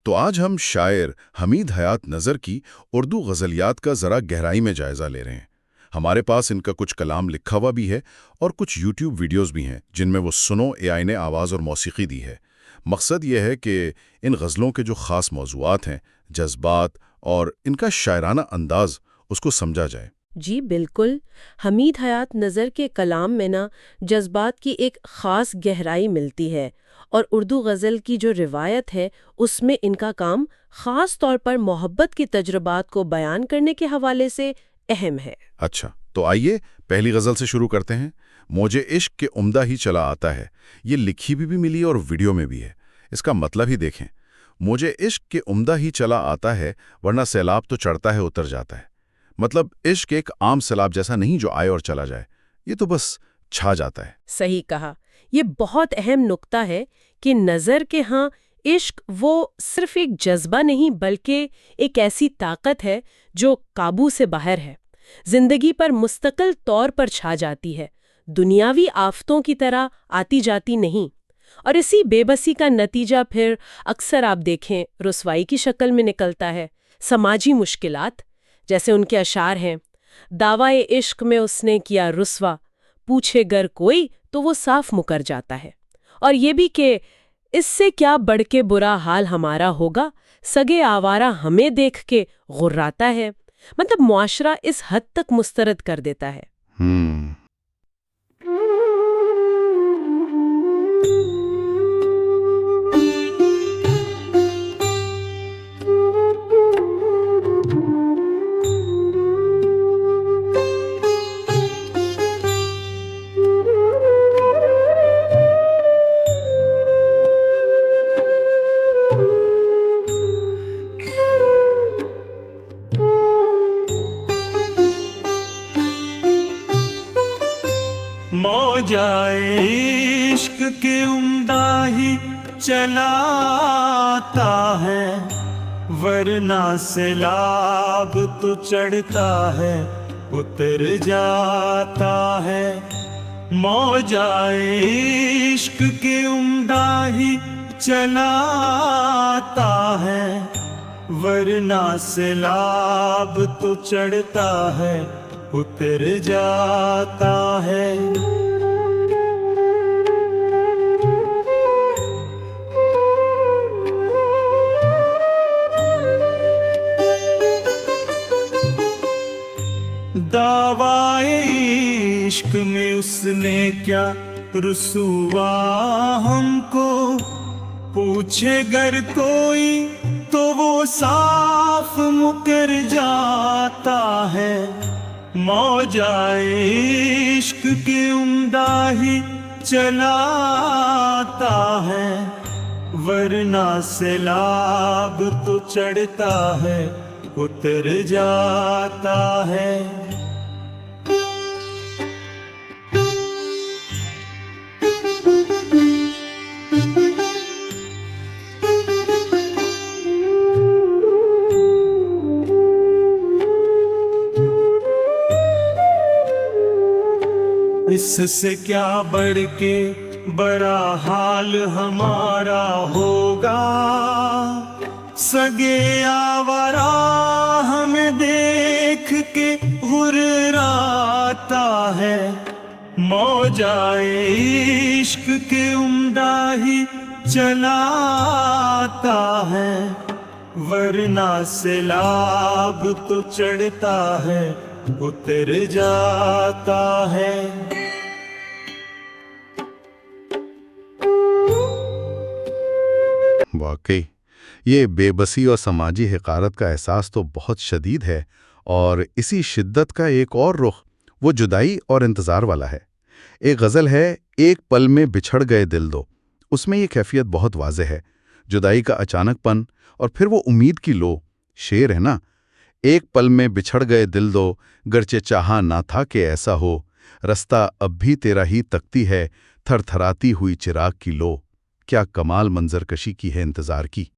तो आज हम शायर हमीद हयात नज़र की उर्दू गज़लियात का ज़रा गहराई में जायज़ा ले रहे हैं। हमारे पास इनका कुछ कलाम लिखा हुआ भी है और कुछ यूट्यूब वीडियोस भी हैं जिनमें वो सुनो एआई ने आवाज़ और मौसीकी दी है। मकसद ये है कि इन गज़लों के जो ख़ास मौज़ूआत हैं, जज्बात और इनका शायराना अंदाज़ उसको समझा जाए। जी बिल्कुल। हमीद हयात नज़र के कलाम में ना जज्बात की एक ख़ास गहराई मिलती है और उर्दू गज़ल की जो रिवायत है उसमें इनका काम ख़ास तौर पर मोहब्बत की तजुर्बात को बयान करने के हवाले से अहम है। अच्छा, तो आइए पहली गज़ल से शुरू करते हैं। मौजे इश्क के उम्दा ही चला आता है। ये लिखी भी मिली और वीडियो में भी है। इसका मतलब ही देखें। मौजे इश्क के उम्दा ही चला आता है, वरना सैलाब तो चढ़ता है उतर जाता है। मतलब इश्क एक आम सैलाब जैसा नहीं जो आए और चला जाए, ये तो बस छा जाता है। सही कहा। ये बहुत अहम नुक्ता है कि नज़र के यहाँ इश्क वो सिर्फ एक जज्बा नहीं बल्कि एक ऐसी ताकत है जो काबू से बाहर है, जिंदगी पर मुस्तकिल तौर पर छा जाती है, दुनियावी आफतों की तरह आती जाती नहीं। और इसी बेबसी का नतीजा फिर अक्सर आप देखें रुसवाई की शक्ल में निकलता है। समाजी मुश्किलात, जैसे उनके अशार हैं, दावाए इश्क में उसने किया रुसवा, पूछे गर कोई तो वो साफ मुकर जाता है। और ये भी कि इससे क्या बढ़ के बुरा हाल हमारा होगा, सगे आवारा हमें देख के गुर्राता है। मतलब मुआशरा इस हद तक मुस्तरद कर देता है। मौजाए इश्क के उम्दा ही चलाता है, वरना सैलाब तो चढ़ता है उतर जाता है। मौजाए इश्क के उम्दा ही चलाता है, वरना सैलाब तो चढ़ता है उतर जाता है। दावाए इश्क में उसने क्या रुसवा हमको, पूछे गर कोई तो वो साफ मुकर जाता है। मौजाए इश्क के उम्दा ही चलाता है, वरना सैलाब तो चढ़ता है उतर जाता है। इससे क्या बढ़ के बड़ा हाल हमारा होगा, सगे आवारा हमें देख के गुर्राता है। मौजाए इश्क के उम्दा ही चलाता है, वरना सैलाब तो चढ़ता है उतर जाता है। वाकई ये बेबसी और समाजी हक़ारत का एहसास तो बहुत शदीद है, और इसी शिद्दत का एक और रुख वो जुदाई और इंतज़ार वाला है। एक गज़ल है, एक पल में बिछड़ गए दिल दो। उसमें ये कैफियत बहुत वाज़ेह है, जुदाई का अचानकपन और फिर वो उम्मीद की लो। शेर है ना, एक पल में बिछड़ गए दिल दो, गरचे चाहा ना था कि ऐसा हो, रास्ता अब भी तेरा ही तकती है, थरथराती हुई चिराग की लो। क्या कमाल मंजरकशी की है इंतज़ार की।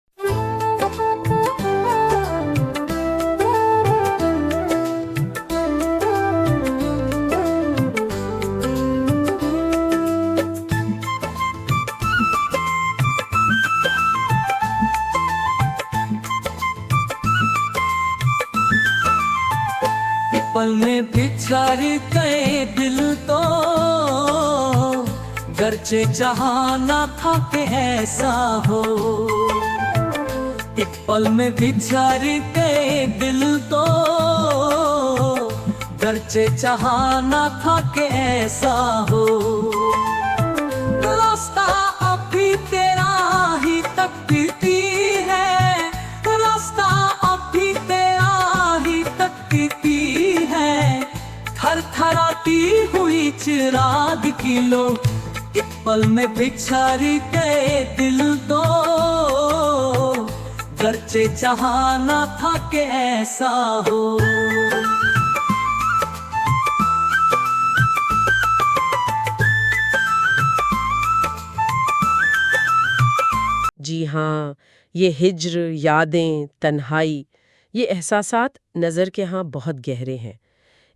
पल में बिछड़ गए दिल तो, गरचे चाहना था कि ऐसा हो। एक पल में बिछड़ गए दिल तो, गरचे चाहना था कि ऐसा हो। रास्ता अभी तेरा ही तकती है, रास्ता अभी तेरा ही तकती है। थरथराती हुई चिराग की लो, एक पल में बिछड़ गए दिल दो, गरचे चाहना था कि ऐसा हो। जी हाँ, ये हिज्र, यादें, तन्हाई, ये एहसासात नज़र के यहाँ बहुत गहरे हैं।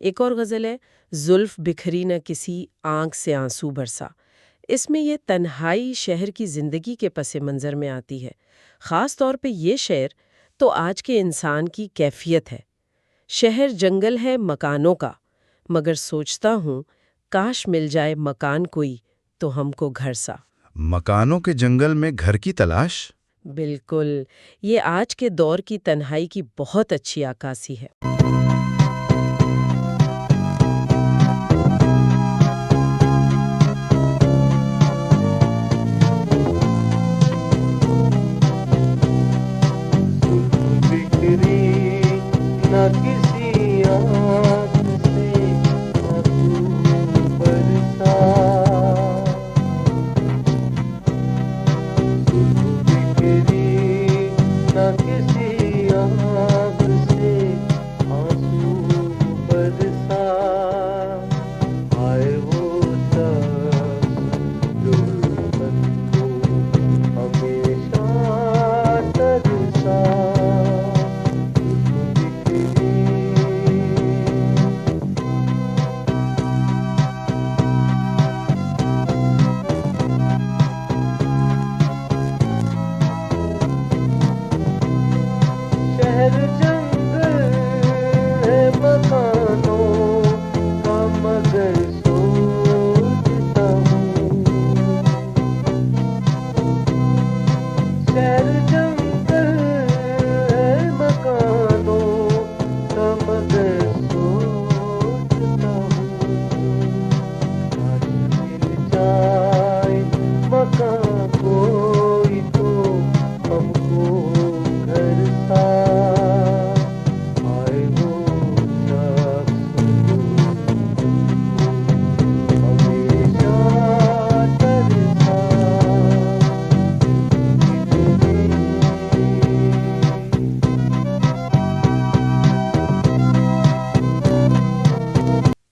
एक और गज़ल है, जुल्फ़ बिखरी न किसी आँख से आंसू बरसा। इसमें ये तन्हाई शहर की ज़िंदगी के पस मंज़र में आती है। ख़ास तौर पे ये शेर तो आज के इंसान की कैफ़ियत है। शहर जंगल है मकानों का, मगर सोचता हूँ काश मिल जाए मकान कोई तो हमको घर सा। मकानों के जंगल में घर की तलाश। बिल्कुल, ये आज के दौर की तन्हाई की बहुत अच्छी आकासी है।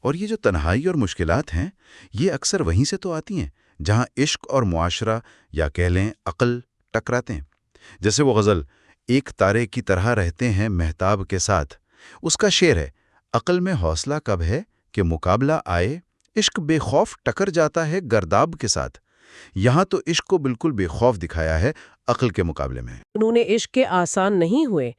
और ये जो तन्हाई और मुश्किलात हैं, ये अक्सर वहीं से तो आती हैं जहाँ इश्क और मुआशरा या कह लें अक्ल टकराते हैं। जैसे वो गज़ल, एक तारे की तरह रहते हैं महताब के साथ। उसका शेर है, अक्ल में हौसला कब है कि मुकाबला आए, इश्क बेखौफ टकर जाता है गर्दाब के साथ। यहाँ तो इश्क को बिल्कुल बेखौफ दिखाया है अक्ल के मुकाबले में। उन्होंने इश्क के आसान नहीं हुए,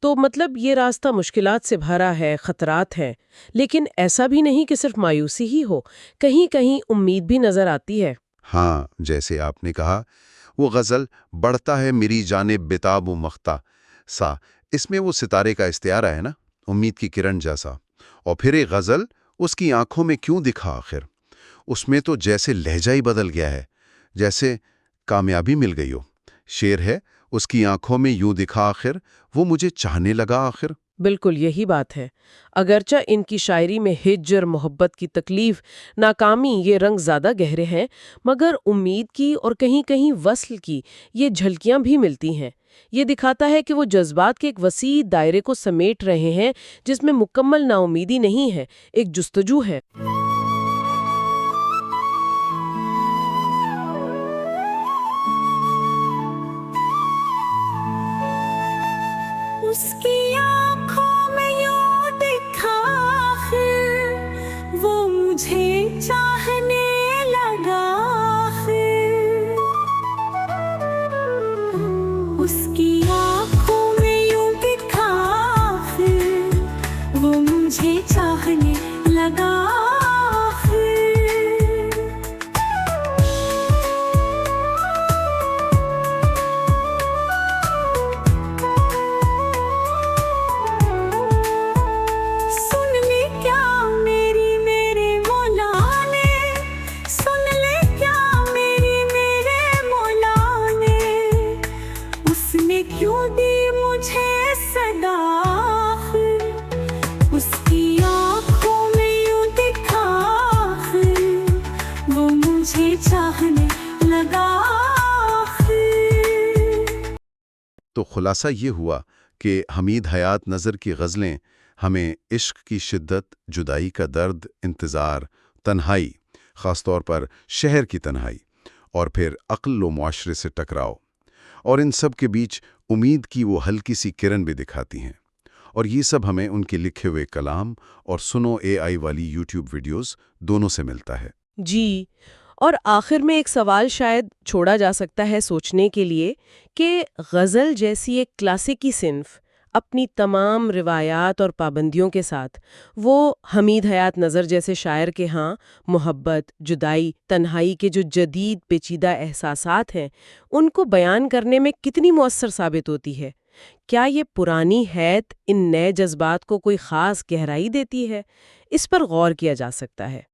तो मतलब ये रास्ता मुश्किलात से भरा है, खतरात हैं, लेकिन ऐसा भी नहीं कि सिर्फ मायूसी ही हो, कहीं कहीं उम्मीद भी नजर आती है। हाँ, जैसे आपने कहा, वो गज़ल बढ़ता है मेरी जाने बेताब व मख्ता सा, इसमें वो सितारे का इस्तियारा है ना, उम्मीद की किरण जैसा। और फिर एक गज़ल, उसकी आंखों में क्यों दिखा आखिर, उसमें तो जैसे लहजा ही बदल गया है, जैसे कामयाबी मिल गई हो। शेर है, उसकी आंखों में यूं दिखा आखिर, वो मुझे चाहने लगा आखिर। बिल्कुल यही बात है। अगरचा इनकी शायरी में हिज्र, मोहब्बत की तकलीफ, नाकामी ये रंग ज़्यादा गहरे हैं, मगर उम्मीद की और कहीं कहीं वस्ल की ये झलकियां भी मिलती हैं। ये दिखाता है कि वो जज्बात के एक वसी दायरे को समेट रहे हैं, जिसमें मुकम्मल नाउमीदी नहीं है, एक जुस्तजू है। उसकी आँखों में यूं दिखा फिर, वो मुझे चाहने लगा फिर। उसकी आँखों में यूं दिखा फिर, वो मुझे चाह क्यों दी मुझे सदा आखिर, उसकी आँखों में यूं दिखा आखिर, वो मुझे चाहने लगा आखिर। तो खुलासा ये हुआ कि हमीद हयात नज़र की गज़लें हमें इश्क की शिद्दत, जुदाई का दर्द, इंतज़ार, तन्हाई, ख़ास तौर पर शहर की तन्हाई, और फिर अक्ल व मुआशरे से टकराव, और इन सब के बीच उम्मीद की वो हल्की सी किरण भी दिखाती हैं। और ये सब हमें उनके लिखे हुए कलाम और सुनो AI वाली YouTube वीडियोस दोनों से मिलता है। जी, और आखिर में एक सवाल शायद छोड़ा जा सकता है सोचने के लिए कि गज़ल जैसी एक क्लासिकी सिन्फ अपनी तमाम रिवायात और पाबंदियों के साथ वो हमीद हयात नज़र जैसे शायर के यहाँ मोहब्बत, जुदाई, तन्हाई के जो जदीद पेचीदा एहसासात हैं उनको बयान करने में कितनी मौसर साबित होती है। क्या ये पुरानी हैत इन नए जज्बात को कोई ख़ास गहराई देती है? इस पर गौर किया जा सकता है।